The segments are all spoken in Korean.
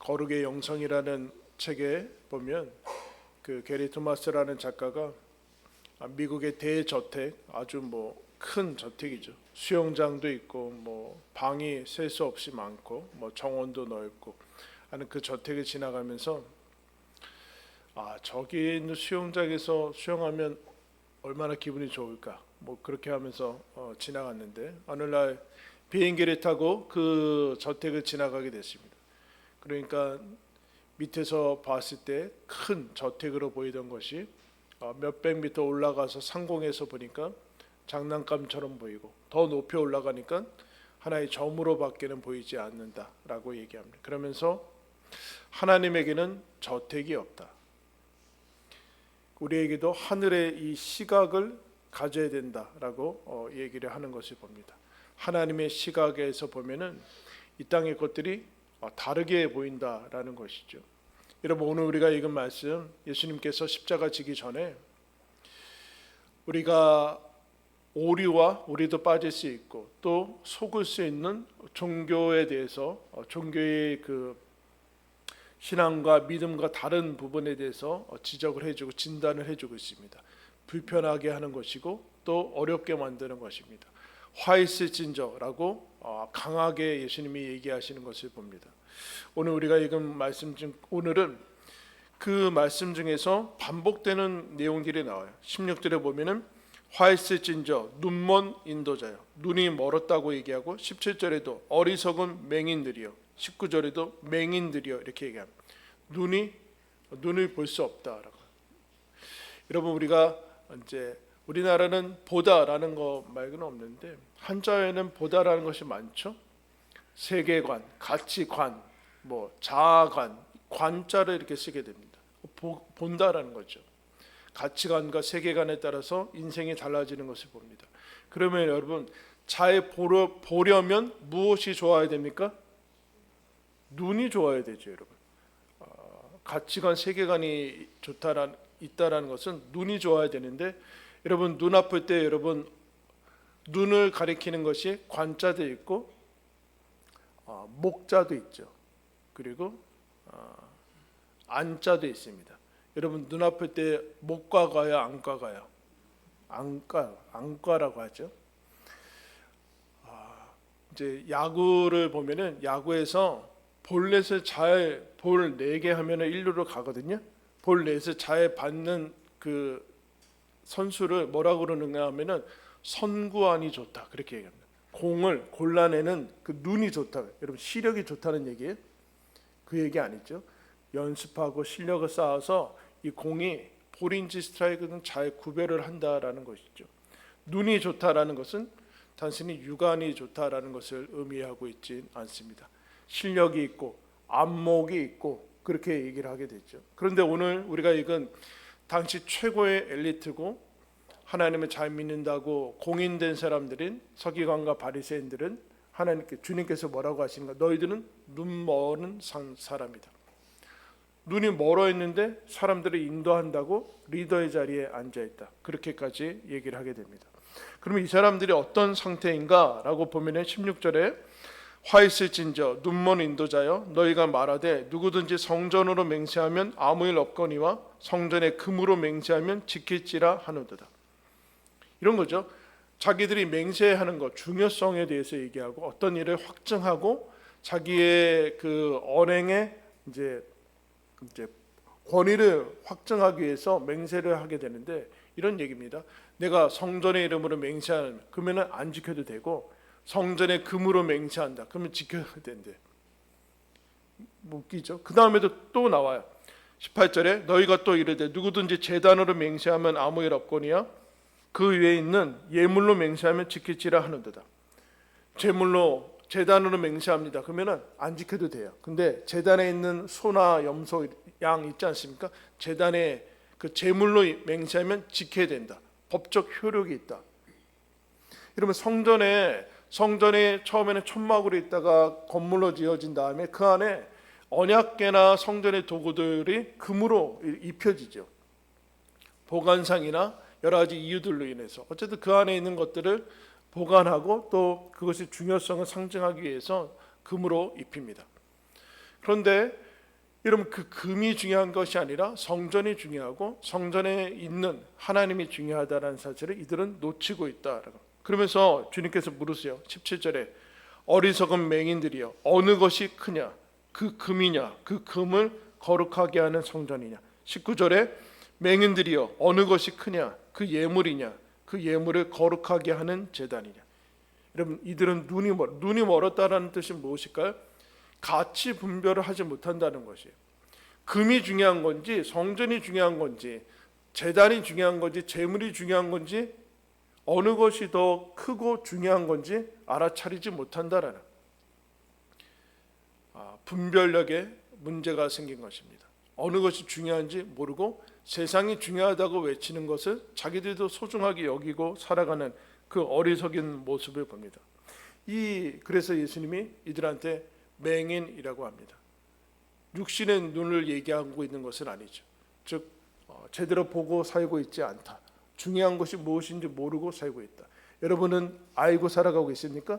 거룩의 영성이라는 책에 보면 그 게리 토마스라는 작가가 미국의 대저택, 아주 큰 저택이죠. 수영장도 있고 방이 셀 수 없이 많고 정원도 넓고 하는 그 저택을 지나가면서 저기 있는 수영장에서 수영하면 얼마나 기분이 좋을까 그렇게 하면서 지나갔는데 어느 날 비행기를 타고 그 저택을 지나가게 됐습니다. 그러니까 밑에서 봤을 때 큰 저택으로 보이던 것이 몇백 미터 올라가서 상공에서 보니까 장난감처럼 보이고 더 높이 올라가니까 하나의 점으로밖에는 보이지 않는다라고 얘기합니다. 그러면서 하나님에게는 저택이 없다. 우리에게도 하늘의 이 시각을 가져야 된다라고 얘기를 하는 것을 봅니다. 하나님의 시각에서 보면은 이 땅의 것들이 다르게 보인다라는 것이죠. 여러분, 오늘 우리가 읽은 말씀, 예수님께서 십자가 지기 전에 우리가 오류와 우리도 빠질 수 있고 또 속을 수 있는 종교에 대해서 종교의 그 신앙과 믿음과 다른 부분에 대해서 지적을 해주고 진단을 해주고 있습니다. 불편하게 하는 것이고 또 어렵게 만드는 것입니다. 화 있을진저라고 강하게 예수님이 얘기하시는 것을 봅니다. 오늘 우리가 읽은 말씀 중 오늘은 그 말씀 중에서 반복되는 내용들이 나와요. 16절에 보면은 화 있을진저 눈먼 인도자요, 눈이 멀었다고 얘기하고 17절에도 어리석은 맹인들이요, 19절에도 맹인들이요 이렇게 얘기합니다. 눈을 볼 수 없다라고. 여러분, 우리가 이제 우리나라는 보다라는 거 말고는 없는데 한자에는 보다라는 것이 많죠. 세계관, 가치관, 자아관, 관자를 이렇게 쓰게 됩니다. 본다라는 거죠. 가치관과 세계관에 따라서 인생이 달라지는 것을 봅니다. 그러면 여러분, 잘 보려면 무엇이 좋아야 됩니까? 눈이 좋아야 되죠, 여러분. 가치관, 세계관이 있다라는 것은 눈이 좋아야 되는데, 여러분 눈 아플 때 여러분 눈을 가리키는 것이 관자도 있고 목자도 있죠. 그리고 안자도 있습니다. 여러분 눈 아플 때 목과 가요, 안과 가요? 안과라고 하죠. 이제 야구를 보면은 야구에서 볼넷을 볼 4개 하면은 1루로 가거든요. 볼 넷을 잘 받는 그 선수를 뭐라고 그러는가 하면은 선구안이 좋다 그렇게 얘기합니다. 공을 골라내는 그 눈이 좋다. 여러분, 시력이 좋다는 얘기예요. 그 얘기 아니죠. 연습하고 실력을 쌓아서 이 공이 볼인지 스트라이크는 잘 구별을 한다라는 것이죠. 눈이 좋다라는 것은 단순히 육안이 좋다라는 것을 의미하고 있지 않습니다. 실력이 있고 안목이 있고 그렇게 얘기를 하게 됐죠. 그런데 오늘 우리가 읽은 당시 최고의 엘리트고 하나님을 잘 믿는다고 공인된 사람들인 서기관과 바리새인들은 주님께서 뭐라고 하시는가? 너희들은 눈 먼 사람이다. 눈이 멀어 있는데 사람들을 인도한다고 리더의 자리에 앉아 있다. 그렇게까지 얘기를 하게 됩니다. 그러면 이 사람들이 어떤 상태인가라고 보면은 16절에 화 있을진저 눈먼 인도자여 너희가 말하되 누구든지 성전으로 맹세하면 아무 일 없거니와 성전에 금으로 맹세하면 지킬지라 하노도다. 이런 거죠. 자기들이 맹세하는 것 중요성에 대해서 얘기하고 어떤 일을 확증하고 자기의 그 언행에 이제 권위를 확증하기 위해서 맹세를 하게 되는데 이런 얘기입니다. 내가 성전의 이름으로 맹세하면 그러면 안 지켜도 되고 성전에 금으로 맹세한다. 그러면 지켜야 된대. 웃기죠. 그 다음에도 또 나와요. 18절에 너희가 또 이르되 누구든지 제단으로 맹세하면 아무 일 없거니와 그 위에 있는 예물로 맹세하면 지킬지라 하는도다. 제단으로 맹세합니다. 그러면은 안 지켜도 돼요. 근데 제단에 있는 소나 염소, 양 있지 않습니까? 제단에 그 제물로 맹세하면 지켜야 된다. 법적 효력이 있다. 이러면 성전에 처음에는 천막으로 있다가 건물로 지어진 다음에 그 안에 언약궤나 성전의 도구들이 금으로 입혀지죠. 보관상이나 여러 가지 이유들로 인해서 어쨌든 그 안에 있는 것들을 보관하고 또 그것의 중요성을 상징하기 위해서 금으로 입힙니다. 그런데 여러분, 그 금이 중요한 것이 아니라 성전이 중요하고 성전에 있는 하나님이 중요하다는 사실을 이들은 놓치고 있다라고. 그러면서 주님께서 물으세요. 17절에 어리석은 맹인들이여 어느 것이 크냐, 그 금이냐, 그 금을 거룩하게 하는 성전이냐. 19절에 맹인들이여 어느 것이 크냐, 그 예물이냐, 그 예물을 거룩하게 하는 제단이냐. 여러분, 이들은 눈이 멀었다라는 뜻이 무엇일까요? 가치 분별을 하지 못한다는 것이에요. 금이 중요한 건지 성전이 중요한 건지 제단이 중요한 건지 재물이 중요한 건지 어느 것이 더 크고 중요한 건지 알아차리지 못한다라는 분별력에 문제가 생긴 것입니다. 어느 것이 중요한지 모르고 세상이 중요하다고 외치는 것을 자기들도 소중하게 여기고 살아가는 그 어리석인 모습을 봅니다. 그래서 예수님이 이들한테 맹인이라고 합니다. 육신의 눈을 얘기하고 있는 것은 아니죠. 즉 제대로 보고 살고 있지 않다. 중요한 것이 무엇인지 모르고 살고 있다. 여러분은 알고 살아가고 있습니까?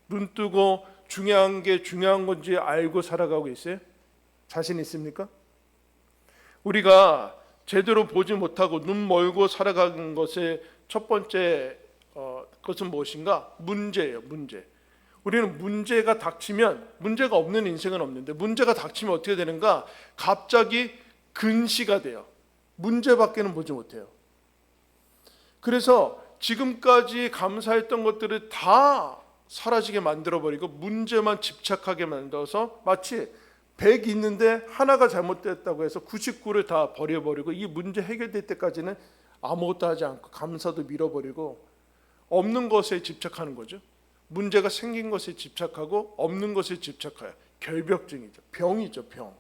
눈 뜨고 중요한 게 중요한 건지 알고 살아가고 있어요? 자신 있습니까? 우리가 제대로 보지 못하고 눈 멀고 살아가는 것의 첫 번째 것은 무엇인가? 문제예요. 문제. 우리는 문제가 닥치면, 문제가 없는 인생은 없는데 문제가 닥치면 어떻게 되는가? 갑자기 근시가 돼요. 문제밖에는 보지 못해요. 그래서 지금까지 감사했던 것들을 다 사라지게 만들어버리고 문제만 집착하게 만들어서 마치 100 있는데 하나가 잘못됐다고 해서 99를 다 버려버리고 이 문제 해결될 때까지는 아무것도 하지 않고 감사도 밀어버리고 없는 것에 집착하는 거죠. 문제가 생긴 것에 집착하고 없는 것에 집착해요. 결벽증이죠. 병이죠. 병.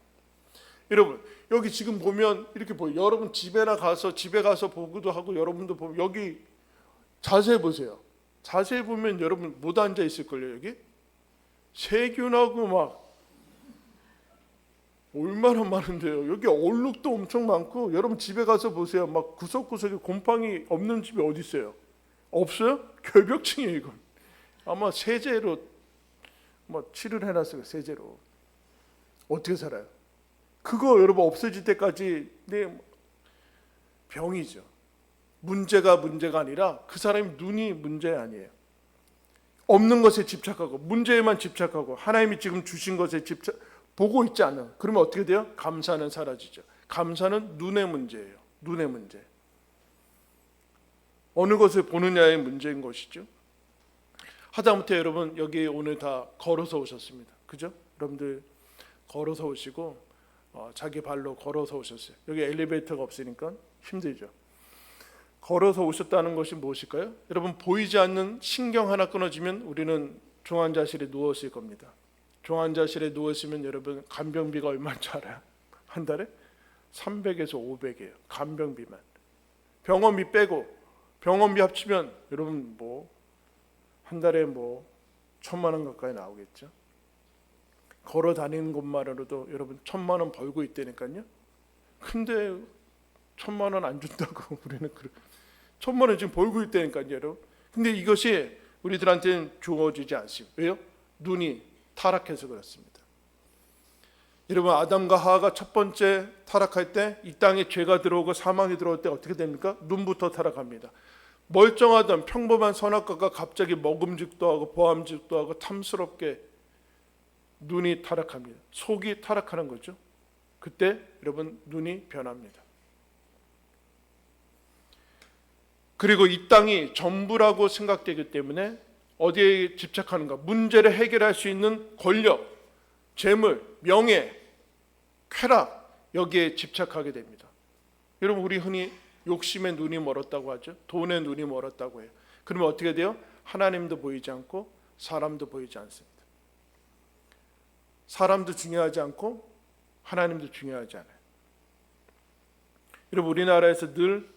여러분, 여기 지금 보면 이렇게 보여요. 여러분 집에 가서 보기도 하고 여러분도 보면 여기 자세히 보세요. 자세히 보면 여러분 못 앉아 있을걸요. 여기 세균하고 막 얼마나 많은데요. 여기 얼룩도 엄청 많고 여러분 집에 가서 보세요. 막 구석구석에 곰팡이 없는 집이 어디 있어요? 없어요? 결벽증이에요. 이건 아마 세제로 치료를 해놨어요. 세제로. 어떻게 살아요? 그거 여러분 없어질 때까지 병이죠. 문제가 아니라 그 사람이 눈이 문제 아니에요. 없는 것에 집착하고 문제에만 집착하고 하나님이 지금 주신 것에 보고 있지 않아. 그러면 어떻게 돼요? 감사는 사라지죠. 감사는 눈의 문제예요. 눈의 문제. 어느 것을 보느냐의 문제인 것이죠. 하다못해 여러분 여기 오늘 다 걸어서 오셨습니다. 그죠? 여러분들 걸어서 오시고 자기 발로 걸어서 오셨어요. 여기 엘리베이터가 없으니까 힘들죠. 걸어서 오셨다는 것이 무엇일까요? 여러분 보이지 않는 신경 하나 끊어지면 우리는 중환자실에 누웠을 겁니다. 중환자실에 누웠으면 여러분 간병비가 얼마인 줄 알아요? 한 달에 300에서 500이에요. 간병비만. 병원비 빼고 병원비 합치면 여러분 한 달에 1,000만 원 가까이 나오겠죠. 걸어 다니는 것만으로도 여러분 1,000만 원 벌고 있다니까요. 근데 1,000만 원 안 준다고 우리는 1,000만 원 지금 벌고 있다니까요, 여러분. 근데 이것이 우리들한테는 주어지지 않습니다. 왜요? 눈이 타락해서 그렇습니다. 여러분 아담과 하와가 첫 번째 타락할 때 이 땅에 죄가 들어오고 사망이 들어올 때 어떻게 됩니까? 눈부터 타락합니다. 멀쩡하던 평범한 선악과가 갑자기 먹음직도 하고 보암직도 하고 탐스럽게 눈이 타락합니다. 속이 타락하는 거죠. 그때 여러분 눈이 변합니다. 그리고 이 땅이 전부라고 생각되기 때문에 어디에 집착하는가? 문제를 해결할 수 있는 권력, 재물, 명예, 쾌락 여기에 집착하게 됩니다. 여러분 우리 흔히 욕심의 눈이 멀었다고 하죠. 돈의 눈이 멀었다고 해요. 그러면 어떻게 돼요? 하나님도 보이지 않고 사람도 보이지 않습니다. 사람도 중요하지 않고 하나님도 중요하지 않아요. 여러분 우리나라에서 늘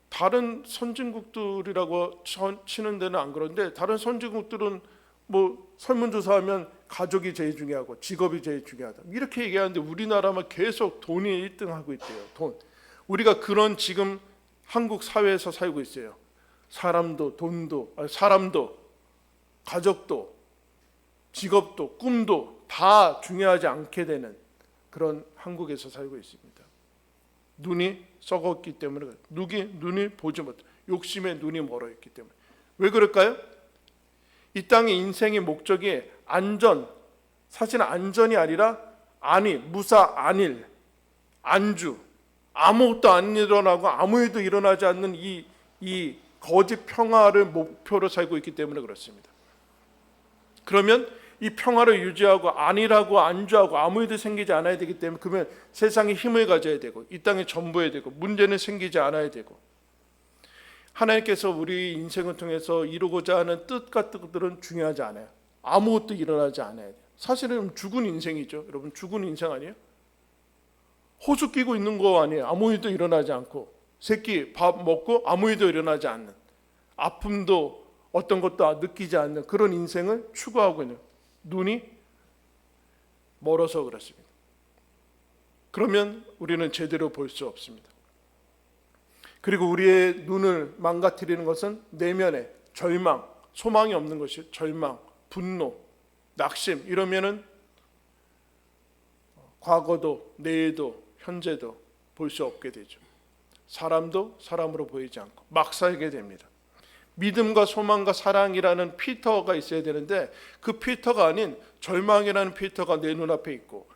다른 선진국들이라고 치는 데는 안 그런데 다른 선진국들은 설문조사하면 가족이 제일 중요하고 직업이 제일 중요하다 이렇게 얘기하는데 우리나라만 계속 돈이 1등하고 있대요. 돈. 우리가 그런 지금 한국 사회에서 살고 있어요. 사람도 가족도 직업도 꿈도 다 중요하지 않게 되는 그런 한국에서 살고 있습니다. 눈이 썩었기 때문에, 눈이 보지 못, 욕심에 눈이 멀어 있기 때문에. 왜 그럴까요? 이 땅의 인생의 목적이 사실은 안전이 아니라 무사, 안일, 안주, 아무것도 안 일어나고 아무 일도 일어나지 않는 이 거짓 평화를 목표로 살고 있기 때문에 그렇습니다. 그러면 이 평화를 유지하고 안일하고 안주하고 아무 일도 생기지 않아야 되기 때문에, 그러면 세상에 힘을 가져야 되고 이 땅에 전부해야 되고 문제는 생기지 않아야 되고, 하나님께서 우리 인생을 통해서 이루고자 하는 뜻 같은 것들은 중요하지 않아요. 아무것도 일어나지 않아야 돼요. 사실은 죽은 인생이죠. 여러분, 죽은 인생 아니에요? 호수 끼고 있는 거 아니에요? 아무 일도 일어나지 않고, 새끼 밥 먹고 아무 일도 일어나지 않는, 아픔도 어떤 것도 느끼지 않는 그런 인생을 추구하고 있는, 눈이 멀어서 그렇습니다. 그러면 우리는 제대로 볼 수 없습니다. 그리고 우리의 눈을 망가뜨리는 것은 내면의 절망, 소망이 없는 것이 절망, 분노, 낙심, 이러면은 과거도 내일도 현재도 볼 수 없게 되죠. 사람도 사람으로 보이지 않고 막 살게 됩니다. 믿음과 소망과 사랑이라는 필터가 있어야 되는데, 그 필터가 아닌 절망이라는 필터가 내 눈앞에 있고,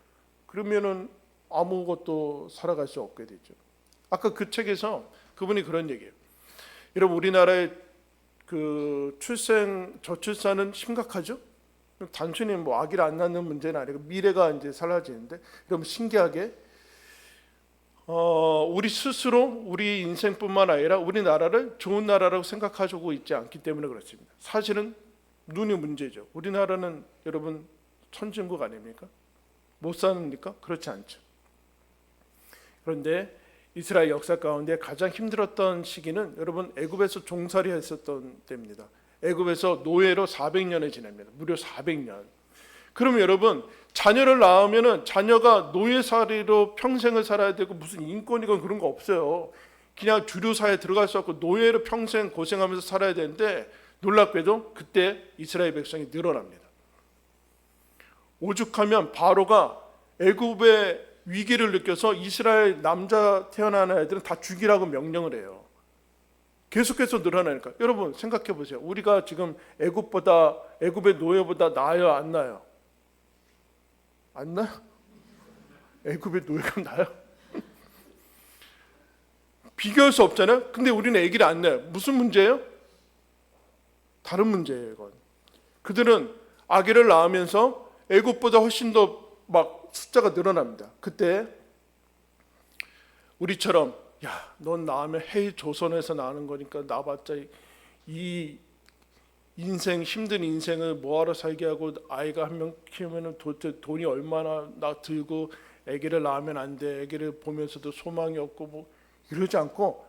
그러면은 아무것도 살아갈 수 없게 되죠. 아까 그 책에서 그분이 그런 얘기예요. 여러분, 우리나라의 그 저출산은 심각하죠? 단순히 뭐 아기를 안 낳는 문제는 아니고 미래가 이제 사라지는데, 그럼 신기하게 우리 스스로 우리 인생뿐만 아니라 우리나라를 좋은 나라라고 생각하고 있지 않기 때문에 그렇습니다. 사실은 눈이 문제죠. 우리나라는 여러분 선진국 아닙니까? 못 사니까 그렇지 않죠. 그런데 이스라엘 역사 가운데 가장 힘들었던 시기는 여러분 애굽에서 종살이 했었던 때입니다. 애굽에서 노예로 400년을 지냅니다. 무려 400년. 그럼 여러분, 자녀를 낳으면은 자녀가 노예살이로 평생을 살아야 되고 무슨 인권이건 그런 거 없어요. 그냥 주류사회에 들어갈 수 없고 노예로 평생 고생하면서 살아야 되는데, 놀랍게도 그때 이스라엘 백성이 늘어납니다. 오죽하면 바로가 애굽의 위기를 느껴서 이스라엘 남자 태어나는 애들은 다 죽이라고 명령을 해요. 계속해서 늘어나니까. 여러분 생각해 보세요. 우리가 지금 애굽의 노예보다 나아요, 안 나아요? 안 나요? 애굽의 노예가 나아요? 비교할 수 없잖아요. 근데 우리는 아기를 안 낳아요. 무슨 문제예요? 다른 문제예요, 이건. 그들은 아기를 낳으면서 애굽보다 훨씬 더 막 숫자가 늘어납니다. 그때 우리처럼 넌 낳으면 해외 조선에서 나는 거니까 나봤자 이 인생, 힘든 인생을 뭐하러 살게 하고, 아이가 한 명 키우면 도대체 돈이 얼마나 들고 아기를 낳으면 안 돼, 아기를 보면서도 소망이 없고 뭐 이러지 않고,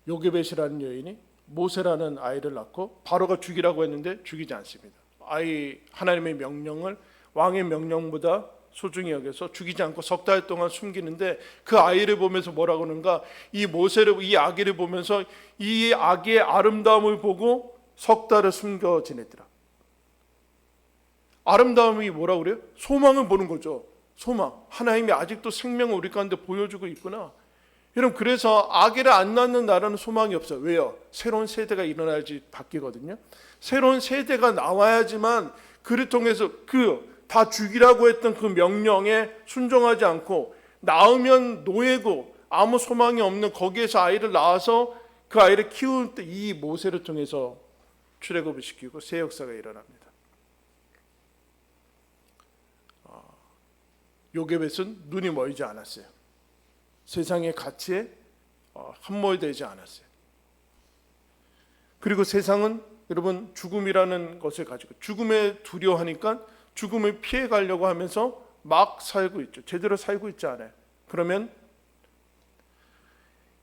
요게벳이라는 여인이 모세라는 아이를 낳고 바로가 죽이라고 했는데 죽이지 않습니다. 하나님의 명령을 왕의 명령보다 소중히 여겨서 죽이지 않고 석 달 동안 숨기는데, 그 아이를 보면서 뭐라고 하는가? 이 아기를 보면서 이 아기의 아름다움을 보고 석 달을 숨겨 지냈더라. 아름다움이 뭐라고 그래요? 소망을 보는 거죠. 소망. 하나님이 아직도 생명을 우리 가운데 보여주고 있구나. 여러분, 그래서 아기를 안 낳는 나라는 소망이 없어요. 왜요? 새로운 세대가 일어나야지 바뀌거든요. 새로운 세대가 나와야지만, 그를 통해서 다 죽이라고 했던 그 명령에 순종하지 않고 낳으면 노예고 아무 소망이 없는 거기에서 아이를 낳아서 그 아이를 키울 때 이 모세를 통해서 출애굽을 시키고 새 역사가 일어납니다. 요게벳은 눈이 멀지 않았어요. 세상의 가치에 함몰되지 않았어요. 그리고 세상은 여러분 죽음이라는 것을 가지고, 죽음에 두려워하니까 죽음을 피해가려고 하면서 막 살고 있죠. 제대로 살고 있지 않아요. 그러면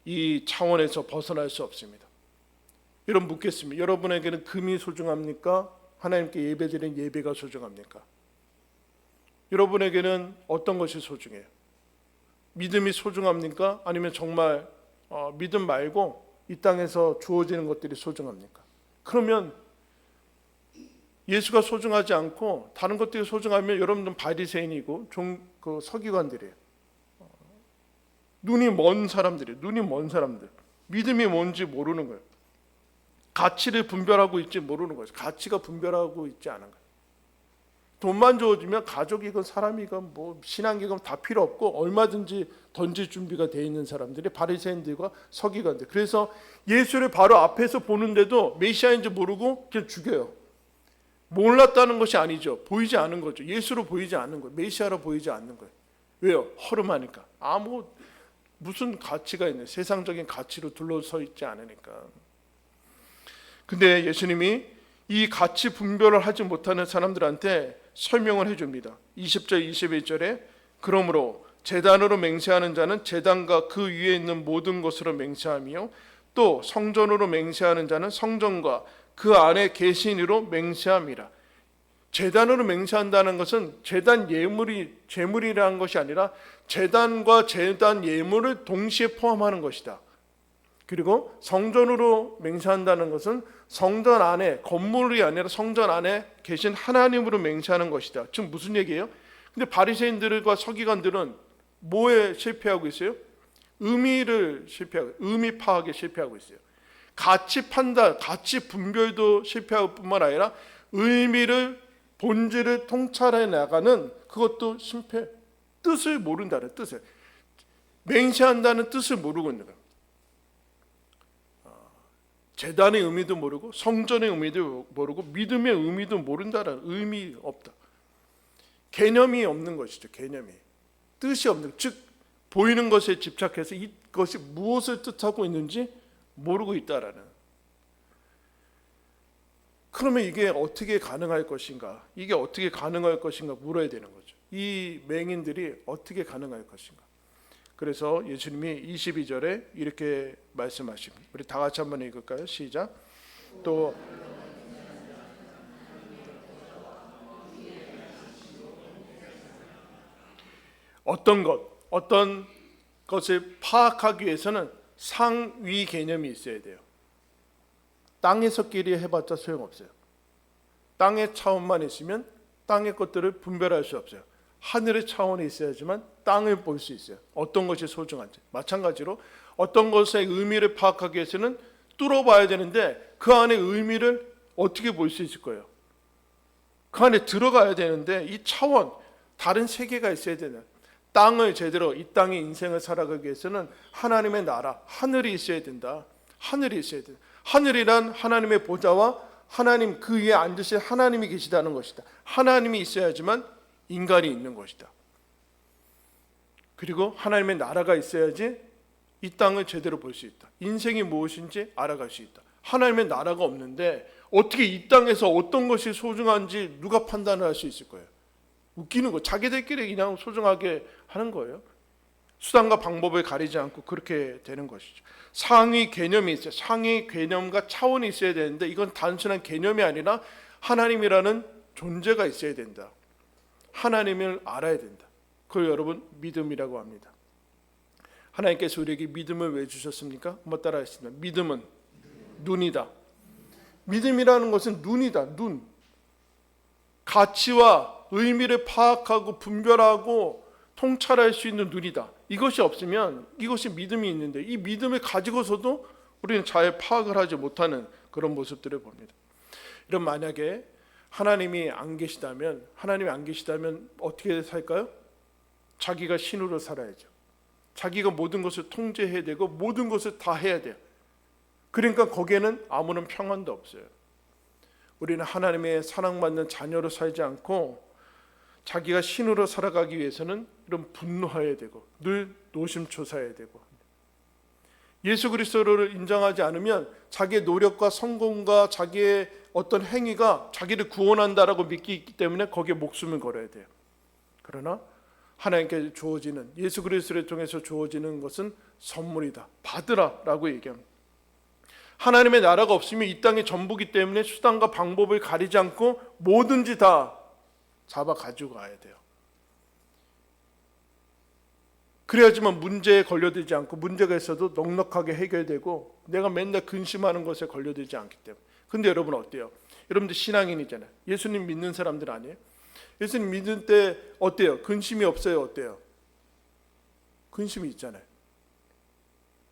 이 차원에서 벗어날 수 없습니다. 여러분 묻겠습니다. 여러분에게는 금이 소중합니까? 하나님께 예배드리는 예배가 소중합니까? 여러분에게는 어떤 것이 소중해요? 믿음이 소중합니까? 아니면 정말 믿음 말고 이 땅에서 주어지는 것들이 소중합니까? 그러면 예수가 소중하지 않고 다른 것들이 소중하면 여러분들은 바리새인이고 그 서기관들이에요. 눈이 먼 사람들이에요. 눈이 먼 사람들. 믿음이 뭔지 모르는 거예요. 가치를 분별하고 있지 모르는 거예요. 가치가 분별하고 있지 않은 거예요. 돈만 주어지면 가족이건 사람이건 뭐 신앙이건 다 필요 없고 얼마든지 던질 준비가 되어 있는 사람들이 바리새인들과 서기관들. 그래서 예수를 바로 앞에서 보는데도 메시아인지 모르고 그냥 죽여요. 몰랐다는 것이 아니죠. 보이지 않은 거죠. 예수로 보이지 않는 거예요. 메시아로 보이지 않는 거예요. 왜요? 허름하니까. 무슨 가치가 있는, 세상적인 가치로 둘러서 있지 않으니까. 근데 예수님이 이 가치 분별을 하지 못하는 사람들한테 설명을 해줍니다. 20절 21절에 그러므로 제단으로 맹세하는 자는 제단과 그 위에 있는 모든 것으로 맹세하며 또 성전으로 맹세하는 자는 성전과 그 안에 계신 이로 맹세함이라. 제단으로 맹세한다는 것은 제단 제물이라는 것이 아니라 제단과 제단 예물을 동시에 포함하는 것이다. 그리고 성전으로 맹세한다는 것은 성전 안에, 건물이 아니라 성전 안에 계신 하나님으로 맹세하는 것이다. 지금 무슨 얘기예요? 근데 바리새인들과 서기관들은 뭐에 실패하고 있어요? 의미 파악에 실패하고 있어요. 가치 판단, 가치 분별도 실패할 뿐만 아니라 의미를, 본질을 통찰해 나가는 그것도 실패. 뜻을 모른다는 뜻을. 맹세한다는 뜻을 모르고 있는 거예요. 제단의 의미도 모르고 성전의 의미도 모르고 믿음의 의미도 모른다는, 의미 없다. 개념이 없는 것이죠. 개념이. 뜻이 없는, 즉 보이는 것에 집착해서 이것이 무엇을 뜻하고 있는지 모르고 있다라는. 그러면 이게 어떻게 가능할 것인가? 이게 어떻게 가능할 것인가 물어야 되는 거죠. 이 맹인들이 어떻게 가능할 것인가? 그래서 예수님이 22절에 이렇게 말씀하십니다. 우리 다 같이 한번 읽을까요? 시작. 또 어떤 것을 파악하기 위해서는 상위 개념이 있어야 돼요. 땅에서끼리 해봤자 소용없어요. 땅의 차원만 있으면 땅의 것들을 분별할 수 없어요. 하늘의 차원이 있어야지만 땅을 볼 수 있어요. 어떤 것이 소중한지. 마찬가지로 어떤 것의 의미를 파악하기 위해서는 뚫어봐야 되는데 그 안에 의미를 어떻게 볼 수 있을 거예요? 그 안에 들어가야 되는데 이 차원, 다른 세계가 있어야 되는, 땅을 제대로, 이 땅의 인생을 살아가기 위해서는 하나님의 나라, 하늘이 있어야 된다. 하늘이 있어야 된다. 하늘이란 하나님의 보좌와 하나님, 그 위에 앉으신 하나님이 계시다는 것이다. 하나님이 있어야지만 인간이 있는 것이다. 그리고 하나님의 나라가 있어야지 이 땅을 제대로 볼 수 있다. 인생이 무엇인지 알아갈 수 있다. 하나님의 나라가 없는데 어떻게 이 땅에서 어떤 것이 소중한지 누가 판단을 할 수 있을 거예요? 웃기는 거. 자기들끼리 그냥 소중하게 하는 거예요. 수단과 방법을 가리지 않고 그렇게 되는 것이죠. 상위 개념이 있어요. 상위 개념과 차원이 있어야 되는데 이건 단순한 개념이 아니라 하나님이라는 존재가 있어야 된다. 하나님을 알아야 된다. 그걸 여러분 믿음이라고 합니다. 하나님께서 우리에게 믿음을 왜 주셨습니까? 한번 따라 하겠습니다. 믿음은 눈이다. 믿음이라는 것은 눈이다. 눈. 가치와 의미를 파악하고 분별하고 통찰할 수 있는 눈이다. 이것이 없으면, 이것이 믿음이 있는데 이 믿음을 가지고서도 우리는 잘 파악을 하지 못하는 그런 모습들을 봅니다. 이런, 만약에 하나님이 안 계시다면 어떻게 살까요? 자기가 신으로 살아야죠. 자기가 모든 것을 통제해야 되고 모든 것을 다 해야 돼요. 그러니까 거기에는 아무런 평안도 없어요. 우리는 하나님의 사랑받는 자녀로 살지 않고 자기가 신으로 살아가기 위해서는 이런 분노해야 되고 늘 노심초사해야 되고, 예수 그리스도를 인정하지 않으면 자기의 노력과 성공과 자기의 어떤 행위가 자기를 구원한다라고 믿기 때문에 거기에 목숨을 걸어야 돼요. 그러나 하나님께 주어지는, 예수 그리스도를 통해서 주어지는 것은 선물이다. 받으라라고 얘기합니다. 하나님의 나라가 없으면 이 땅의 전부기 때문에 수단과 방법을 가리지 않고 뭐든지 다 잡아 가지고 가야 돼요. 그래야지만 문제에 걸려들지 않고, 문제가 있어도 넉넉하게 해결되고 내가 맨날 근심하는 것에 걸려들지 않기 때문에. 근데 여러분 어때요? 여러분들 신앙인이잖아요. 예수님 믿는 사람들 아니에요? 예수님 믿는 때 어때요? 근심이 없어요? 어때요? 근심이 있잖아요.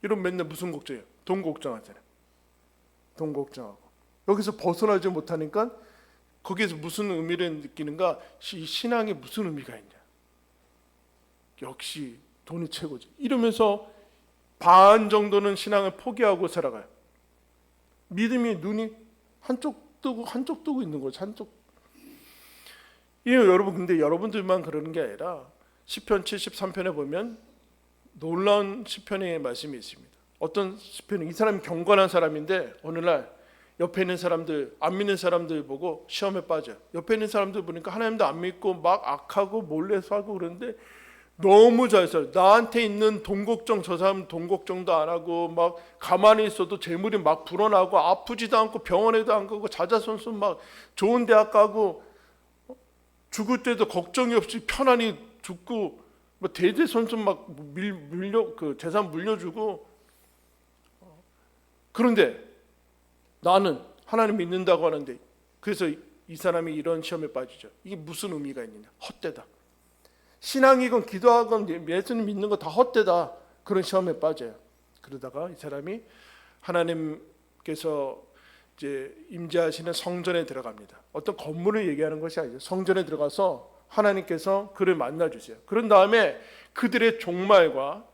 여러분 맨날 무슨 걱정해요? 돈 걱정하잖아요. 돈 걱정하고. 여기서 벗어나지 못하니까 거기에서 무슨 의미를 느끼는가? 이 신앙에 무슨 의미가 있냐? 역시 돈이 최고지. 이러면서 반 정도는 신앙을 포기하고 살아가요. 믿음이 눈이 한쪽 뜨고 있는 거죠. 한쪽. 이 여러분 근데 여러분들만 그러는 게 아니라 시편 73편에 보면 놀라운 시편의 말씀이 있습니다. 어떤 시편은 이 사람이 경건한 사람인데 어느 날 옆에 있는 사람들, 안 믿는 사람들 보고 시험에 빠져요. 옆에 있는 사람들 보니까 하나님도 안 믿고 막 악하고 몰래 사고 그러는데 너무 잘 살아요. 나한테 있는 돈 걱정, 저 사람 돈 걱정도 안 하고 막 가만히 있어도 재물이 막 불어나고 아프지도 않고 병원에도 안 가고 자자손손 막 좋은 대학 가고 죽을 때도 걱정이 없이 편안히 죽고 뭐 대대손손 막 물려 그 재산 물려주고. 그런데 나는 하나님 믿는다고 하는데 그래서 이 사람이 이런 시험에 빠지죠. 이게 무슨 의미가 있느냐? 헛되다. 신앙이건 기도하건 예수님 믿는 거 다 헛되다. 그런 시험에 빠져요. 그러다가 이 사람이 하나님께서 이제 임재하시는 성전에 들어갑니다. 어떤 건물을 얘기하는 것이 아니죠. 성전에 들어가서 하나님께서 그를 만나 주세요. 그런 다음에 그들의 종말과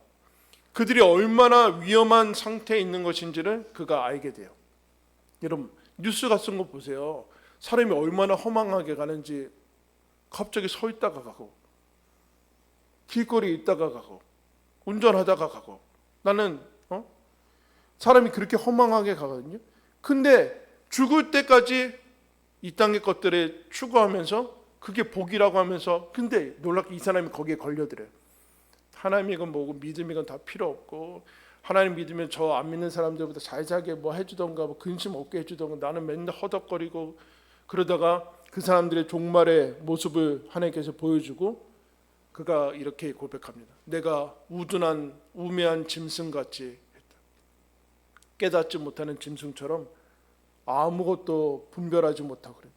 그들이 얼마나 위험한 상태에 있는 것인지를 그가 알게 돼요. 여러분 뉴스 같은 거 보세요. 사람이 얼마나 허망하게 가는지. 갑자기 서 있다가 가고 길거리에 있다가 가고 운전하다가 가고. 나는 사람이 그렇게 허망하게 가거든요. 근데 죽을 때까지 이 땅의 것들에 추구하면서 그게 복이라고 하면서, 근데 놀랍게 이 사람이 거기에 걸려들어요. 하나님이건 뭐고 믿음이건 다 필요 없고, 하나님 믿으면 저 안 믿는 사람들보다 잘 살게 뭐 해주던가 뭐 근심 없게 해주던가, 나는 맨날 허덕거리고. 그러다가 그 사람들의 종말의 모습을 하나님께서 보여주고 그가 이렇게 고백합니다. 내가 우둔한 우매한 짐승같이 했다. 깨닫지 못하는 짐승처럼 아무것도 분별하지 못하고 그래.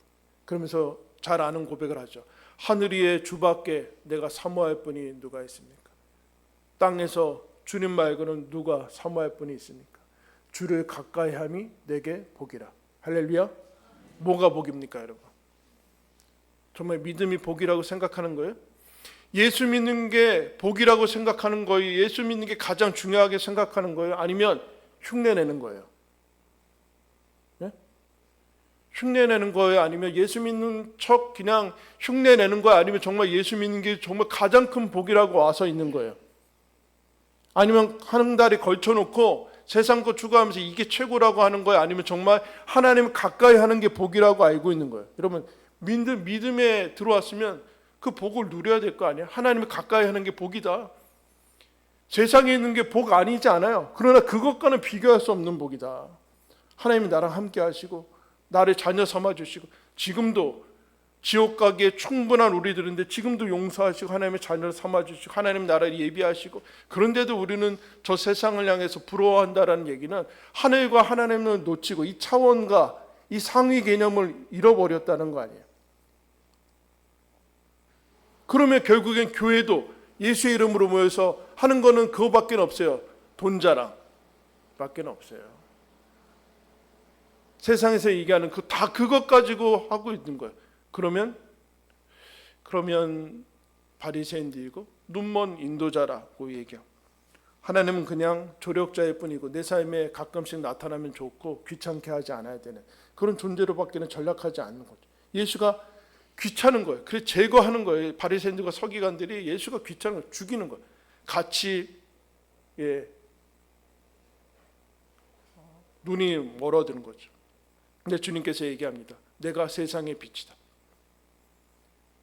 그러면서 잘 아는 고백을 하죠. 하늘 위에 주밖에 내가 사모할 분이 누가 있습니까? 땅에서 주님 말고는 누가 사모할 분이 있습니까? 주를 가까이 함이 내게 복이라. 할렐루야. 뭐가 복입니까 여러분? 정말 믿음이 복이라고 생각하는 거예요? 예수 믿는 게 복이라고 생각하는 거예요? 예수 믿는 게 가장 중요하게 생각하는 거예요? 아니면 흉내내는 거예요? 네? 흉내내는 거예요? 아니면 예수 믿는 척 그냥 흉내내는 거예요? 아니면 정말 예수 믿는 게 정말 가장 큰 복이라고 와서 있는 거예요? 아니면 한 달에 걸쳐놓고 세상 거 추구하면서 이게 최고라고 하는 거예요? 아니면 정말 하나님을 가까이 하는 게 복이라고 알고 있는 거예요? 여러분 믿음에 들어왔으면 그 복을 누려야 될 거 아니에요? 하나님을 가까이 하는 게 복이다. 세상에 있는 게 복 아니지 않아요. 그러나 그것과는 비교할 수 없는 복이다. 하나님이 나랑 함께 하시고 나를 자녀 삼아 주시고, 지금도 지옥 가기에 충분한 우리들인데 지금도 용서하시고 하나님의 자녀를 삼아 주시고 하나님 나라를 예비하시고, 그런데도 우리는 저 세상을 향해서 부러워한다라는 얘기는 하늘과 하나님을 놓치고 이 차원과 이 상위 개념을 잃어버렸다는 거 아니에요. 그러면 결국엔 교회도 예수의 이름으로 모여서 하는 거는 그거밖에 없어요. 돈 자랑 밖에 없어요. 세상에서 얘기하는 다 그것 가지고 하고 있는 거예요. 그러면 바리새인들이고 눈먼 인도자라고 얘기해요. 하나님은 그냥 조력자일 뿐이고 내 삶에 가끔씩 나타나면 좋고 귀찮게 하지 않아야 되는 그런 존재로밖에는 전락하지 않는 거죠. 예수가 귀찮은 거예요. 그래서 제거하는 거예요. 바리새인들과 서기관들이 예수가 귀찮은 거예요. 죽이는 거예요. 같이 눈이 멀어드는 거죠. 근데 주님께서 얘기합니다. 내가 세상의 빛이다.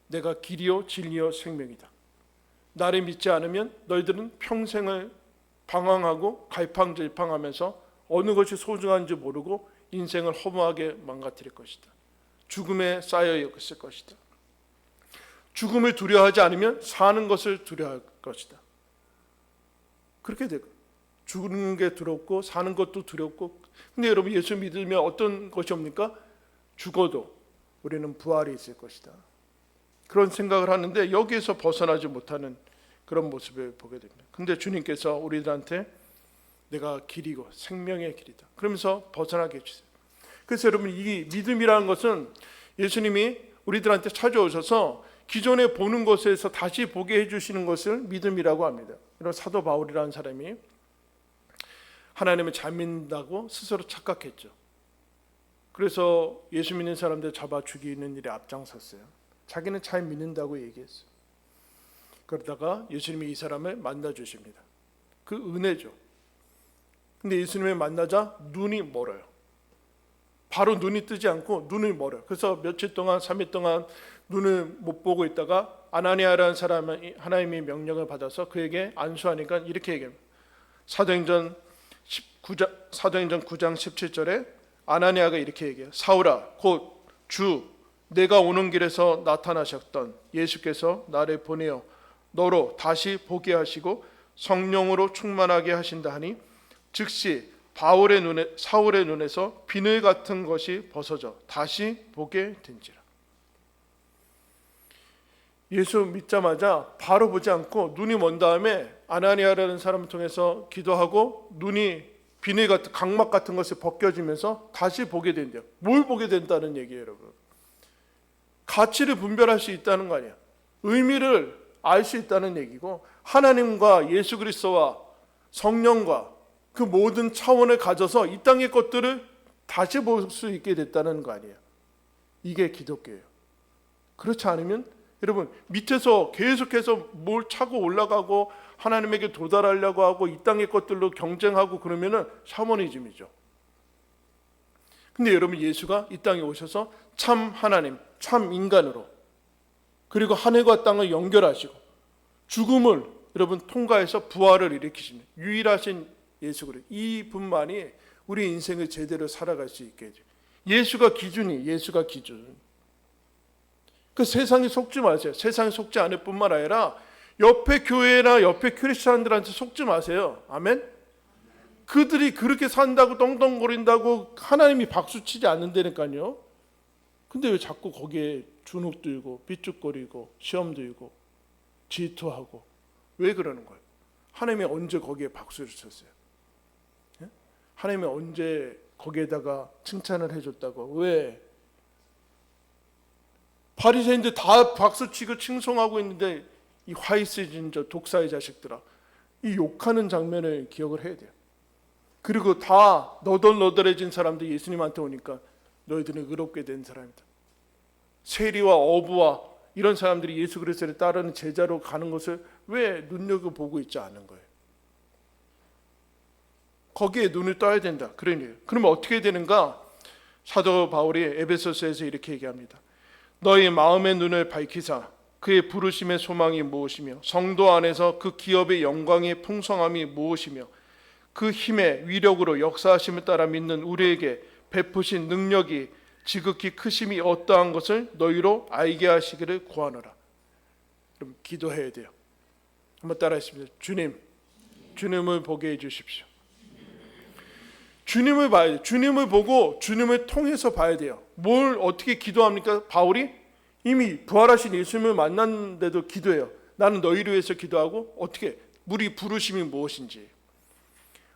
내가 길이요 진리요 생명이다. 나를 믿지 않으면 너희들은 평생을 방황하고 갈팡질팡하면서 어느 것이 소중한지 모르고 인생을 허무하게 망가뜨릴 것이다. 죽음에 쌓여 있을 것이다. 죽음을 두려워하지 않으면 사는 것을 두려워할 것이다. 그렇게 되고 죽는 게 두렵고 사는 것도 두렵고. 근데 여러분, 예수 믿으면 어떤 것이 옵니까? 죽어도 우리는 부활이 있을 것이다. 그런 생각을 하는데 여기에서 벗어나지 못하는 그런 모습을 보게 됩니다. 근데 주님께서 우리들한테 내가 길이고 생명의 길이다 그러면서 벗어나게 해주세요. 그래서 여러분, 이 믿음이라는 것은 예수님이 우리들한테 찾아오셔서 기존에 보는 것에서 다시 보게 해주시는 것을 믿음이라고 합니다. 여러분, 사도 바울이라는 사람이 하나님을 잘 믿는다고 스스로 착각했죠. 그래서 예수 믿는 사람들 잡아 죽이는 일에 앞장섰어요. 자기는 잘 믿는다고 얘기했어요. 그러다가 예수님이 이 사람을 만나 주십니다. 그 은혜죠. 근데 예수님을 만나자 눈이 멀어요. 바로 눈이 뜨지 않고 눈이 멀어요. 그래서 며칠 동안, 3일 동안 눈을 못 보고 있다가 아나니아라는 사람이 하나님의 명령을 받아서 그에게 안수하니까 이렇게 얘기합니다. 사도행전 9장 17절에 아나니아가 이렇게 얘기해요. 사울아, 곧 주 내가 오는 길에서 나타나셨던 예수께서 나를 보내어 너로 다시 보게 하시고 성령으로 충만하게 하신다 하니 즉시 사울의 눈에서 비늘 같은 것이 벗어져 다시 보게 된지라. 예수 믿자마자 바로 보지 않고 눈이 먼 다음에 아나니아라는 사람을 통해서 기도하고 눈이 비늘 같은 각막 같은 것이 벗겨지면서 다시 보게 된대요. 뭘 보게 된다는 얘기예요, 여러분? 가치를 분별할 수 있다는 거 아니야. 의미를 알 수 있다는 얘기고, 하나님과 예수 그리스도와 성령과 그 모든 차원을 가져서 이 땅의 것들을 다시 볼 수 있게 됐다는 거 아니에요. 이게 기독교예요. 그렇지 않으면 여러분, 밑에서 계속해서 뭘 차고 올라가고 하나님에게 도달하려고 하고 이 땅의 것들로 경쟁하고 그러면은 샤머니즘이죠. 근데 여러분, 예수가 이 땅에 오셔서 참 하나님, 참 인간으로, 그리고 하늘과 땅을 연결하시고 죽음을 여러분 통과해서 부활을 일으키시는 유일하신 예수 그리스도, 이분만이 우리 인생을 제대로 살아갈 수 있게 해줘요. 예수가 기준. 그 세상에 속지 마세요. 세상에 속지 않을 뿐만 아니라 옆에 교회나 옆에 크리스찬들한테 속지 마세요. 아멘? 그들이 그렇게 산다고 떵떵거린다고 하나님이 박수치지 않는다니까요. 근데 왜 자꾸 거기에 주눅 들고 삐죽거리고 시험 들고 질투하고 왜 그러는 거예요? 하나님이 언제 거기에 박수를 쳤어요? 예? 하나님이 언제 거기에다가 칭찬을 해줬다고? 왜? 바리새인들 다 박수치고 칭송하고 있는데 이 화이스진 저 독사의 자식들아, 이 욕하는 장면을 기억을 해야 돼요. 그리고 다 너덜너덜해진 사람들이 예수님한테 오니까 너희들은 의롭게 된 사람이다. 세리와 어부와 이런 사람들이 예수 그리스도를 따르는 제자로 가는 것을 왜 눈여겨보고 있지 않은 거예요? 거기에 눈을 떠야 된다. 그러면 어떻게 되는가? 사도 바울이 에베소서에서 이렇게 얘기합니다. 너희 마음의 눈을 밝히사 그의 부르심의 소망이 무엇이며 성도 안에서 그 기업의 영광의 풍성함이 무엇이며 그 힘의 위력으로 역사하심을 따라 믿는 우리에게 베푸신 능력이 지극히 크심이 어떠한 것을 너희로 알게 하시기를 구하노라. 그럼 기도해야 돼요. 한번 따라하십시다. 주님을 보게 해주십시오. 주님을 봐야 돼요. 주님을 보고 주님을 통해서 봐야 돼요. 뭘 어떻게 기도합니까? 바울이 이미 부활하신 예수님을 만났는데도 기도해요. 나는 너희를 위해서 기도하고 어떻게 우리 부르심이 무엇인지,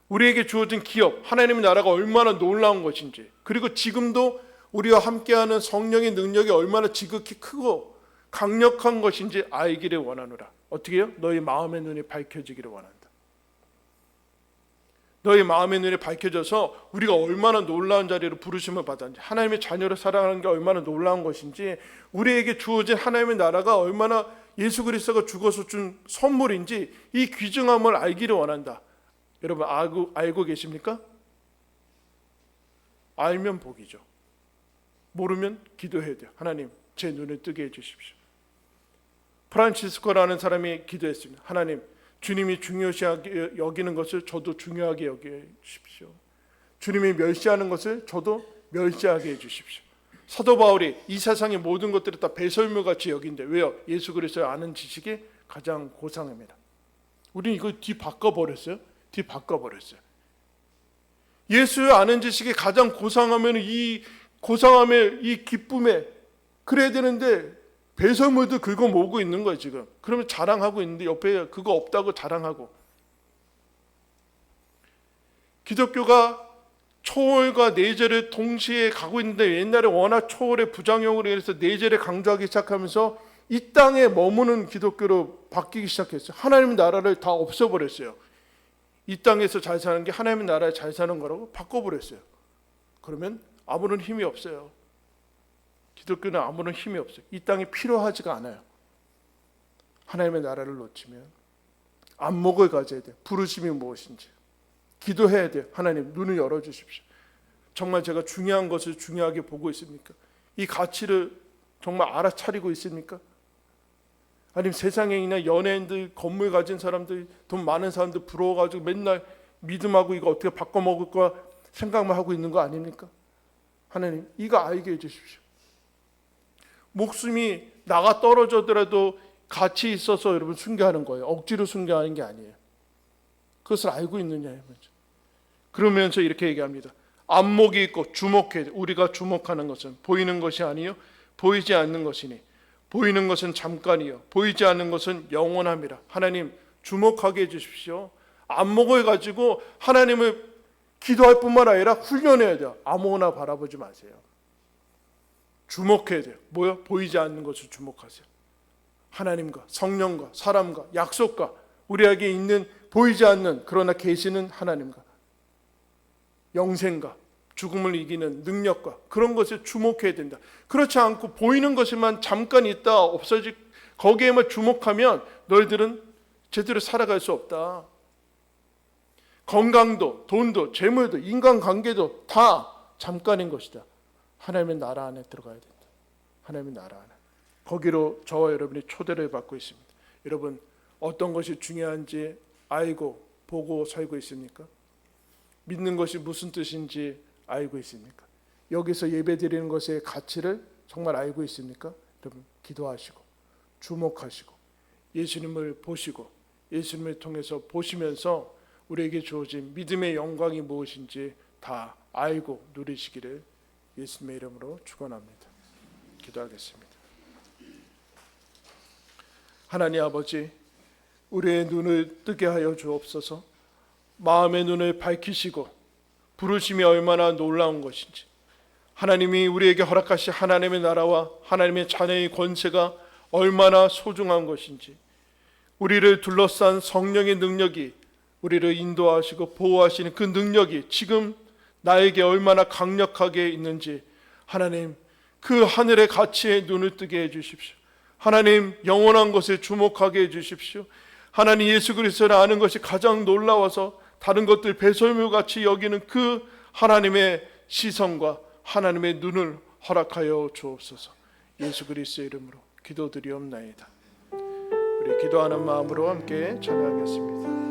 우리에게 주어진 기업, 하나님의 나라가 얼마나 놀라운 것인지, 그리고 지금도 우리와 함께하는 성령의 능력이 얼마나 지극히 크고 강력한 것인지 알기를 원하노라. 어떻게 해요? 너희 마음의 눈이 밝혀지기를 원한다. 너희 마음의 눈이 밝혀져서 우리가 얼마나 놀라운 자리로 부르심을 받았는지, 하나님의 자녀를 사랑하는 게 얼마나 놀라운 것인지, 우리에게 주어진 하나님의 나라가 얼마나 예수 그리스도가 죽어서 준 선물인지 이 귀중함을 알기를 원한다. 여러분 알고 계십니까? 알면 복이죠. 모르면 기도해야 돼요. 하나님, 제 눈을 뜨게 해주십시오. 프란치스코라는 사람이 기도했습니다. 하나님, 주님이 중요시하게 여기는 것을 저도 중요하게 여기십시오. 주님이 멸시하는 것을 저도 멸시하게 해주십시오. 사도 바울이 이 세상의 모든 것들을 다 배설물같이 여긴데 왜요? 예수 그리스도를 아는 지식이 가장 고상합니다. 우리는 이걸 뒤바꿔버렸어요. 뒤바꿔버렸어요. 예수 아는 지식이 가장 고상하면 이 고상함의 이 기쁨에 그래야 되는데 배설물도 긁어 모으고 있는 거예요 지금. 그러면 자랑하고 있는데 옆에 그거 없다고 자랑하고. 기독교가 초월과 내재를 동시에 가고 있는데 옛날에 워낙 초월의 부작용으로 인해서 내재를 강조하기 시작하면서 이 땅에 머무는 기독교로 바뀌기 시작했어요. 하나님의 나라를 다 없애버렸어요. 이 땅에서 잘 사는 게 하나님의 나라에 잘 사는 거라고 바꿔버렸어요. 그러면 아무런 힘이 없어요. 기독교는 아무런 힘이 없어요. 이 땅이 필요하지가 않아요. 하나님의 나라를 놓치면 안목을 가져야 돼요. 부르심이 무엇인지 기도해야 돼요. 하나님 눈을 열어주십시오. 정말 제가 중요한 것을 중요하게 보고 있습니까? 이 가치를 정말 알아차리고 있습니까? 아니면 세상에 있는 연예인들, 건물 가진 사람들, 돈 많은 사람들 부러워가지고 맨날 믿음하고 이거 어떻게 바꿔먹을까 생각만 하고 있는 거 아닙니까? 하나님 이거 알게 해주십시오. 목숨이 나가 떨어져더라도 가치 있어서 여러분 순교하는 거예요. 억지로 순교하는 게 아니에요. 그것을 알고 있느냐의 문제. 그러면서 이렇게 얘기합니다. 안목이 있고 주목해야 돼. 우리가 주목하는 것은 보이는 것이 아니요 보이지 않는 것이니 보이는 것은 잠깐이요 보이지 않는 것은 영원함이라. 하나님 주목하게 해주십시오. 안목을 가지고 하나님을 기도할 뿐만 아니라 훈련해야 돼요. 아무거나 바라보지 마세요. 주목해야 돼요. 뭐요? 보이지 않는 것을 주목하세요. 하나님과 성령과 사람과 약속과 우리에게 있는 보이지 않는 그러나 계시는 하나님과 영생과 죽음을 이기는 능력과 그런 것에 주목해야 된다. 그렇지 않고 보이는 것에만 잠깐 있다 없어질 거기에만 주목하면 너희들은 제대로 살아갈 수 없다. 건강도 돈도 재물도 인간관계도 다 잠깐인 것이다. 하나님의 나라 안에 들어가야 된다. 하나님의 나라 안에. 거기로 저와 여러분이 초대를 받고 있습니다. 여러분 어떤 것이 중요한지 알고 보고 살고 있습니까? 믿는 것이 무슨 뜻인지 알고 있습니까? 여기서 예배드리는 것의 가치를 정말 알고 있습니까? 여러분 기도하시고 주목하시고 예수님을 보시고 예수님을 통해서 보시면서 우리에게 주어진 믿음의 영광이 무엇인지 다 알고 누리시기를 예수님의 이름으로 축원합니다. 기도하겠습니다. 하나님 아버지, 우리의 눈을 뜨게 하여 주옵소서. 마음의 눈을 밝히시고 부르심이 얼마나 놀라운 것인지, 하나님이 우리에게 허락하신 하나님의 나라와 하나님의 자녀의 권세가 얼마나 소중한 것인지, 우리를 둘러싼 성령의 능력이 우리를 인도하시고 보호하시는 그 능력이 지금 나에게 얼마나 강력하게 있는지, 하나님 그 하늘의 가치에 눈을 뜨게 해주십시오. 하나님 영원한 것에 주목하게 해주십시오. 하나님 예수 그리스도를 아는 것이 가장 놀라워서 다른 것들 배설물같이 여기는 그 하나님의 시선과 하나님의 눈을 허락하여 주옵소서. 예수 그리스도의 이름으로 기도드리옵나이다. 우리 기도하는 마음으로 함께 찬양하겠습니다.